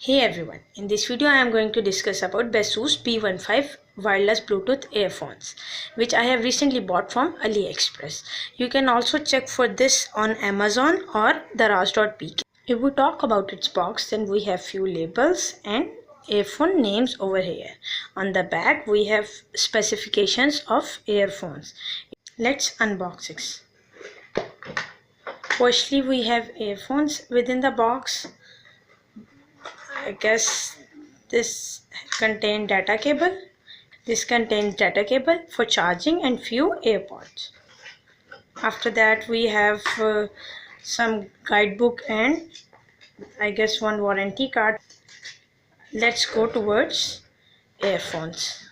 Hey everyone, in this video I am going to discuss about Baseus B15 wireless Bluetooth earphones, which I have recently bought from AliExpress. You can also check for this on Amazon or daraz.pk. If we talk about its box, then we have few labels and earphone names over here. On the back we have specifications of earphones. Let's unbox it. Firstly, we have earphones within the box. I guess this contains data cable. This contains data cable for charging and few AirPods. After that we have some guidebook and I guess one warranty card. Let's go towards earphones.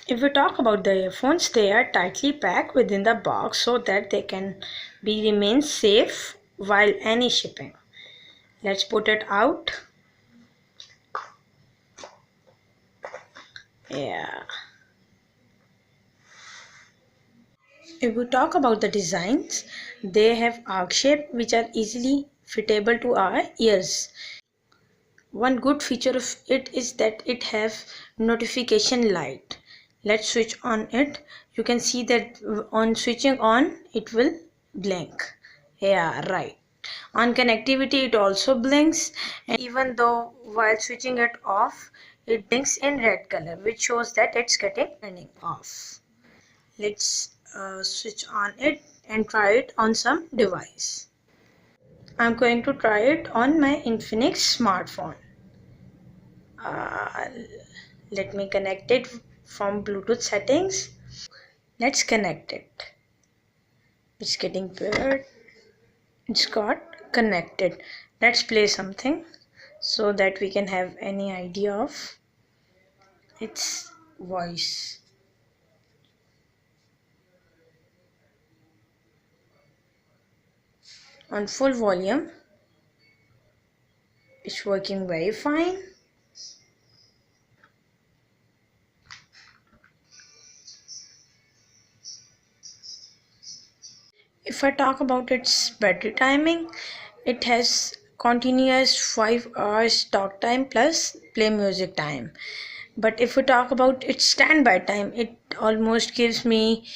If we talk about the earphones, they are tightly packed within the box so that they can remain safe while any shipping. Let's put it out. Yeah. If we talk about the designs, they have arc shape which are easily fittable to our ears. One good feature of it is that it has notification light. Let's switch on it. You can see that on switching on it will blink. Yeah, right. On connectivity it also blinks, and even though while switching it off it blinks in red color, which shows that it's turning off. Let's switch on it and try it on some device. I'm going to try it on my Infinix smartphone. Let me connect it from Bluetooth settings. Let's connect it. It's getting paired. It's got connected. Let's play something so that we can have any idea of its voice. On full volume, it's working very fine. If I talk about its battery timing, it has continuous 5 hours talk time plus play music time. But if we talk about its standby time, it almost gives me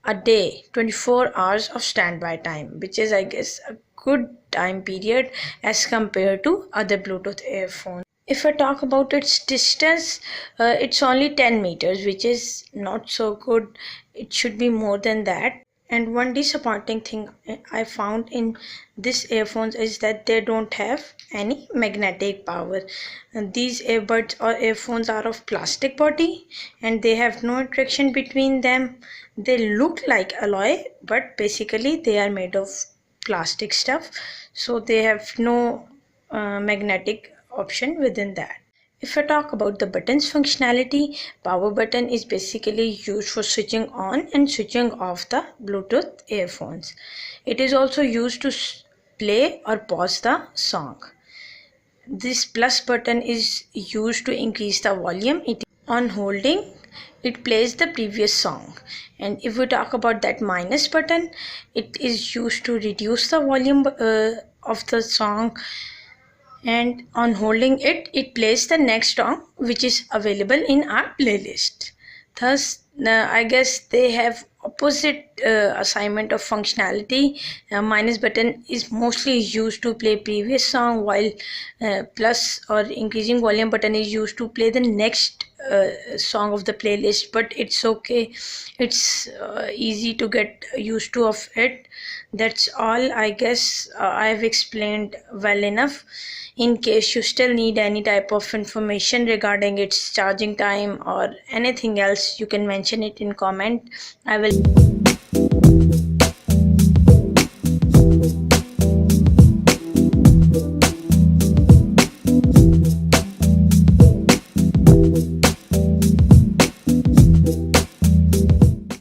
a day, 24 hours of standby time, which is I guess a good time period as compared to other Bluetooth earphones. If I talk about its distance, it's only 10 meters, which is not so good. It should be more than that. And one disappointing thing I found in this earphones is that they don't have any magnetic power. And these earbuds or earphones are of plastic body and they have no attraction between them. They look like alloy, but basically they are made of plastic stuff, so they have no magnetic option within that. If I talk about the buttons functionality, power button is basically used for switching on and switching off the Bluetooth earphones. It is also used to play or pause the song. This plus button is used to increase the volume. On holding, it plays the previous song. And if we talk about that minus button, it is used to reduce the volume of the song, and on holding it, it plays the next song which is available in our playlist. Thus, I guess they have opposite assignment of functionality. Minus button is mostly used to play previous song, while plus or increasing volume button is used to play the next song of the playlist. But it's okay, it's easy to get used to of it. That's all. I guess I have explained well enough. In case you still need any type of information regarding its charging time or anything else, you can mention it in comment. I will